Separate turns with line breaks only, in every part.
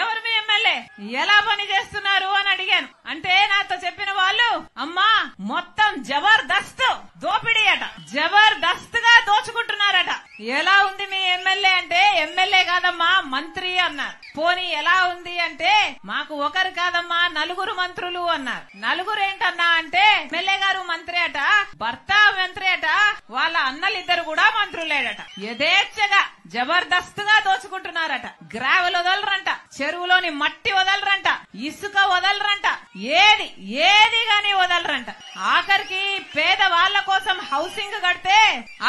ఎవరు మీ ఎమ్మెల్యే, ఎలా పని చేస్తున్నారు అని అడిగాను. అంటే నాతో చెప్పిన వాళ్ళు, అమ్మా మొత్తం జబర్దస్త్ దోపిడీ అట, జబర్దస్త్ గా దోచుకుంటున్నారట. ఎలా ఉంది మీ ఎమ్మెల్యే అంటే, ఎమ్మెల్యే కాదమ్మా మంత్రి అన్నారు. పోనీ ఎలా ఉంది అంటే, మాకు ఒకరు కాదమ్మా నలుగురు మంత్రులు అన్నారు. నలుగురు ఏంటన్నా అంటే, ఎమ్మెల్యే గారు మంత్రి అట, భర్త మంత్రి అట, వాళ్ళ అన్నలిద్దరు కూడా మంత్రులేడట. యథేచ్ఛగా జబర్దస్త్ గా దోచుకుంటున్నారట. గ్రావెల్ వదలరంట, చెరువులోని మట్టి వదలరంట, ఇసుక వదలరంట, ఏది గాని వదలరంట. ఆఖరికి పేద వాళ్ల కోసం హౌసింగ్ కడితే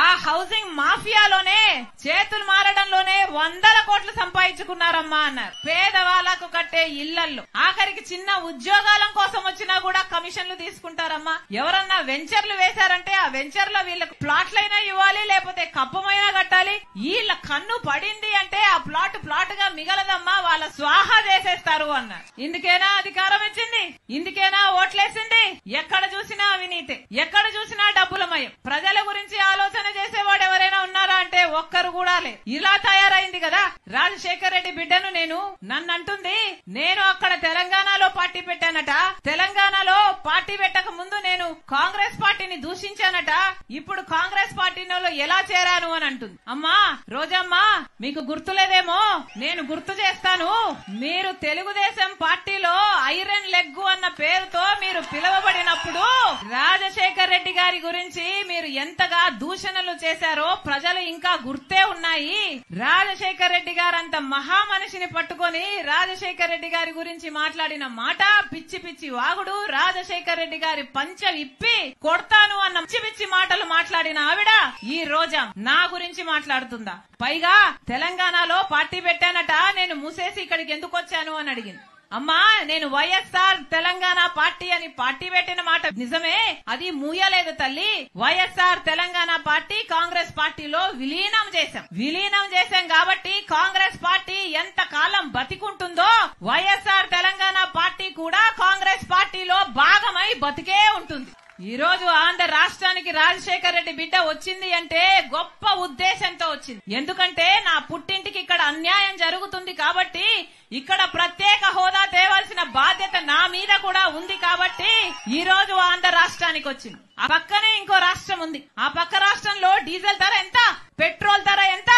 ఆ హౌసింగ్ మాఫియాలోనే చేతులు మారడంలోనే 100 కోట్లు సంపాదించుకున్నారమ్మా అన్నారు. పేదవాళ్లకు కట్టే ఇళ్లల్లో ఆఖరికి చిన్న ఉద్యోగాల కోసం వచ్చినా కూడా కమిషన్లు తీసుకుంటారమ్మా. ఎవరన్నా వెంచర్లు వేశారంటే ఆ వెంచర్ లో వీళ్ళకి ప్లాట్లైనా ఇవ్వాలి, లేకపోతే కప్పమైనా కట్టాలి. వీళ్ళ కన్ను పడింది అంటే ఆ ప్లాట్ గా మిగలదమ్మా, వాళ్ళ స్వాహా చేసేస్తారు అన్నారు. ఇందుకేనా అధికారం ఇచ్చింది, ఇందుకేనా ఓట్లేసింది. ఎక్కడ చూసినా అవినీతి, ఎక్కడ చూసినా డబ్బులమయం. ప్రజల గురించి ఆలోచన చేసేవాడు ఎవరైనా ఉన్నారా అంటే ఒక్కరు కూడా లేదు. ఇలా తయారైంది కదా. రాజశేఖర్ రెడ్డి బిడ్డను నన్ను అంటుంది, నేను అక్కడ తెలంగాణలో పార్టీ పెట్టానట, తెలంగాణలో పార్టీ పెట్టక ముందు నేను కాంగ్రెస్ పార్టీని దూషించానట, ఇప్పుడు కాంగ్రెస్ పార్టీలో ఎలా చేరాను అని అంటుంది. అమ్మా రోజమ్మా, మీకు గుర్తులేదేమో, నేను గుర్తు చేస్తాను. మీరు తెలుగుదేశం పార్టీలో ఐరన్ లెగ్ అన్న పేరుతో మీరు పిలువబడినప్పుడు రాజశేఖర్ రెడ్డి గారి గురించి మీరు ఎంతగా దూషణలు చేశారో ప్రజలు ఇంకా గుర్తే ఉన్నాయి. రాజశేఖర్ రెడ్డి గారంత మహా మనిషిని పట్టుకొని రాజశేఖర్ రెడ్డి గారి గురించి మాట్లాడిన మాట పిచ్చి పిచ్చి వాగుడు. రాజశేఖర్ రెడ్డి గారి పంచ విప్పి కొడతాను అన్న పిచ్చి పిచ్చి మాటలు మాట్లాడిన ఆవిడ ఈ రోజా నా గురించి మాట్లాడుతుందా? పైగా తెలంగాణలో పార్టీ పెట్టానట, నేను మూసేసి ఇక్కడికి ఎందుకు వచ్చాను అని అడిగింది. అమ్మా నేను వైఎస్ఆర్ తెలంగాణ పార్టీ అని పార్టీ పెట్టిన మాట నిజమే, అది మూయలేదు తల్లి. వైఎస్ఆర్ తెలంగాణ పార్టీ కాంగ్రెస్ పార్టీలో విలీనం చేశాం కాబట్టి కాంగ్రెస్ పార్టీ ఎంత కాలం బతికుంటుందో వైఎస్ఆర్ తెలంగాణ పార్టీ కూడా కాంగ్రెస్ పార్టీలో భాగమై బతికే ఉంటుంది. ఈ రోజు ఆంధ్ర రాష్ట్రానికి రాజశేఖర్ రెడ్డి బిడ్డ వచ్చింది అంటే గొప్ప ఉద్దేశంతో వచ్చింది. ఎందుకంటే నా పుట్టింటికి ఇక్కడ అన్యాయం జరుగుతుంది కాబట్టి ఇక్కడ ప్రత్యేక హోదా తేవాల్సిన బాధ్యత నా మీద కూడా ఉంది కాబట్టి ఈ రోజు ఆంధ్ర రాష్ట్రానికి వచ్చింది. ఆ పక్కనే ఇంకో రాష్ట్రం ఉంది. ఆ పక్క రాష్ట్రంలో డీజిల్ ధర ఎంత, పెట్రోల్ ధర ఎంత,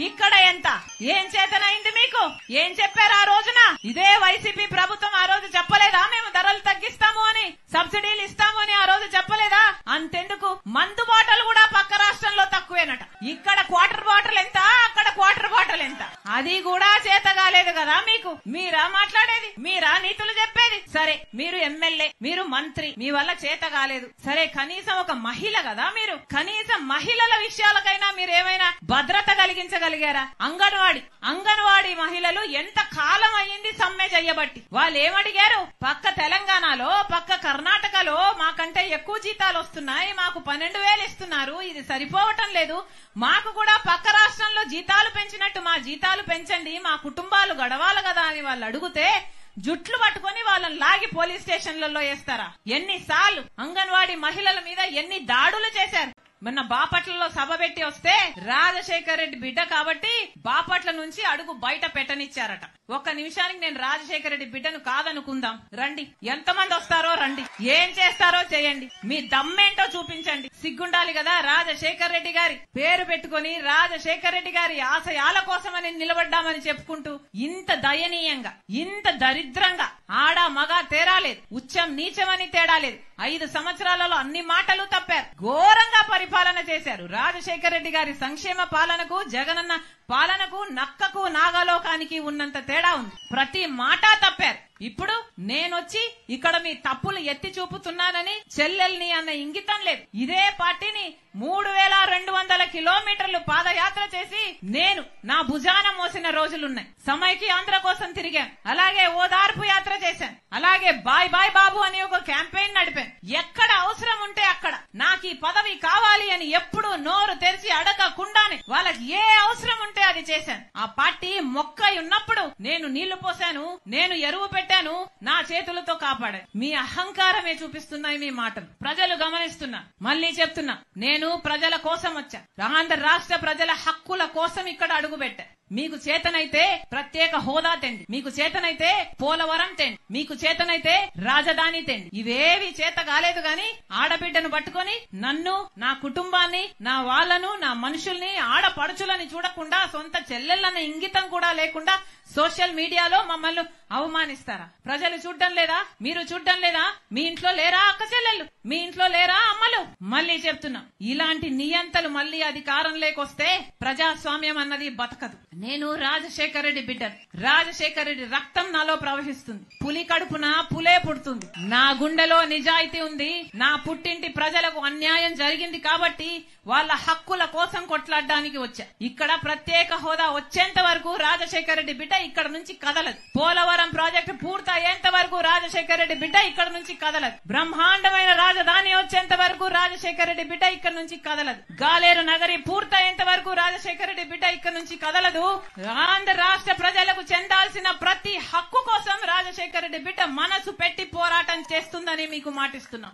ఇక్కడ ఎంత? ఏం చేతనైంది మీకు? ఏం చెప్పారు ఆ రోజున? ఇదే వైసీపీ ప్రభుత్వం ఆ రోజు చెప్పలేదా మేము ధరలు తగ్గిస్తాము అని, సబ్సిడీలు ఇస్తాము అని ఆ రోజు చెప్పలేదా? అంతెందుకు మందు బాటలు కూడా పక్క రాష్ట్రంలో తక్కువేనట. ఇక్కడ క్వార్టర్ బాటిల్ ఎంత, అక్కడ క్వార్టర్ బాటిల్ ఎంత, అది కూడా చేత కాలేదు కదా మీకు. మీరా మాట్లాడేది, మీరా నీతులు చెప్పేది. సరే మీరు ఎమ్మెల్యే, మీరు మంత్రి, మీ వల్ల చేత కాలేదు. సరే కనీసం ఒక మహిళ కదా మీరు, కనీసం మహిళల విషయాలకైనా మీరేమైనా భద్రత కలిగించగలిగారా? అంగన్వాడీ మహిళలు ఎంత కాలం అయ్యింది సమ్మె చెయ్యబట్టి. వాళ్ళు ఏమడిగారు? పక్క తెలంగాణలో, పక్క కర్ణాటకలో మాకంటే ఎక్కువ జీతాలు వస్తున్నాయి, మాకు 12,000 ఇస్తున్నారు, ఇది సరిపోవటం లేదు, మాకు కూడా పక్క రాష్ట్రంలో జీతాలు పెంచినట్టు మా జీతాలు పెంచండి, మా కుటుంబాలు గడవాలి కదా అని వాళ్ళు అడిగితే జుట్లు పట్టుకొని వాళ్ళని లాగి పోలీస్ స్టేషన్లలో వేస్తారా? ఎన్నిసార్లు అంగన్వాడీ మహిళల మీద ఎన్ని దాడులు చేశారు. మొన్న బాపట్లలో సభ పెట్టి వస్తే రాజశేఖర్ రెడ్డి బిడ్డ కాబట్టి బాపట్ల నుంచి అడుగు బయట పెట్టనిచ్చారట. ఒక్క నిమిషానికి నేను రాజశేఖర్ రెడ్డి బిడ్డను కాదనుకుందాం, రండి, ఎంతమంది వస్తారో రండి, ఏం చేస్తారో చేయండి, మీ దమ్మేంటో చూపించండి. సిగ్గుండాలి కదా. రాజశేఖర్ రెడ్డి గారి పేరు పెట్టుకుని రాజశేఖర్ రెడ్డి గారి ఆశయాల కోసమని నిలబడ్డామని చెప్పుకుంటూ ఇంత దయనీయంగా, ఇంత దరిద్రంగా, ఆడ మగ తేడా లేదు, ఉచ్చం నీచమని తేడా లేదు, 5 సంవత్సరాలలో అన్ని మాటలు తప్పారు, ఘోరంగా పరిపాలన చేశారు. రాజశేఖర్ రెడ్డి గారి సంక్షేమ పాలనకు, జగనన్న పాలనకు, నక్కకు నాగలోకానికి ఉన్నంత తేడా ఉంది. ప్రతి మాట తప్పారు. ఇప్పుడు నేనొచ్చి ఇక్కడ మీ తప్పులు ఎత్తి చూపుతున్నానని చెల్లెల్ని అన్న ఇంగితం లేదు. ఇదే పార్టీని 3200 కిలోమీటర్లు పాదయాత్ర చేసి నేను నా భుజాన మోసిన రోజులున్నాయి. సమైకి ఆంధ్ర కోసం తిరిగాను, అలాగే ఓదార్పు యాత్ర చేశాను, అలాగే బాయ్ బాయ్ బాబు అని ఒక క్యాంపెయిన్ నడిపాను. ఎక్కడ అవసరం ఉంటే అక్కడ నాకు ఈ పదవి కావాలి అని ఎప్పుడు నోరు తెరిచి అడగకుండానే వాళ్ళకి ఏ అవసరం ఉంటే అది చేశాను. ఆ పార్టీ మొక్కై ఉన్నప్పుడు నేను నీళ్లు పోశాను, నేను ఎరువు పెట్టాను, నా చేతులతో కాపాడాను. మీ అహంకారమే చూపిస్తున్నాయి మీ మాటలు. ప్రజలు గమనిస్తున్నా. మళ్లీ చెప్తున్నా, నేను ప్రజల కోసం వచ్చా. ఆంధ్ర రాష్ట్ర ప్రజల హక్కుల కోసం ఇక్కడ అడుగు పెట్టా. మీకు చేతనైతే ప్రత్యేక హోదా తెండి, మీకు చేతనైతే పోలవరం తెండి, మీకు చేతనైతే రాజధాని తెండి. ఇవేవి చేత కాలేదు గాని ఆడబిడ్డను పట్టుకొని నన్ను, నా కుటుంబాన్ని, నా వాళ్లను, నా మనుషుల్ని, ఆడపడుచులని చూడకుండా, సొంత చెల్లెళ్ళన్న ఇంగితం కూడా లేకుండా సోషల్ మీడియాలో మమ్మల్ని అవమానిస్తారా? ప్రజలు చూడ్డం లేదా? మీరు చూడ్డం లేదా? మీ ఇంట్లో లేరా అక్క చెల్లెళ్ళు? మీ ఇంట్లో లేరా అమ్మలు? మళ్ళీ చెప్తున్నా, ఇలాంటి నియంతలు మళ్ళీ అధికారం లేకొస్తే ప్రజాస్వామ్యం అన్నది బతకదు. నేను రాజశేఖర రెడ్డి బిడ్డను. రాజశేఖర రెడ్డి రక్తం నాలో ప్రవహిస్తుంది. పులి కడుపున పులే పుడుతుంది. నా గుండెలో నిజాయితీ ఉంది. నా పుట్టింటి ప్రజలకు అన్యాయం జరిగింది కాబట్టి వాళ్ళ హక్కుల కోసం కొట్లాడడానికి వచ్చా. ఇక్కడ ప్రత్యేక హోదా వచ్చేంత వరకు రాజశేఖర రెడ్డి బిడ్డ ఇక్కడ నుంచి కదలదు. పోలవరం ప్రాజెక్టు పూర్తయ్యేంత వరకు రాజశేఖర రెడ్డి బిడ్డ ఇక్కడ నుంచి కదలదు. బ్రహ్మాండమైన రాజధాని వచ్చేంత వరకు రాజశేఖర రెడ్డి బిడ్డ ఇక్కడ నుంచి కదలదు. గాలేరు నగరి పూర్తయ్యేంత వరకు రాజశేఖర రెడ్డి బిడ్డ ఇక్కడ నుంచి కదలదు. ఆంధ్ర రాష్ట్ర ప్రజలకు చెందాల్సిన ప్రతి హక్కు కోసం రాజశేఖర రెడ్డి బిడ్డ మనసు పెట్టి పోరాటం చేస్తుందని మీకు మాటిస్తున్నాం.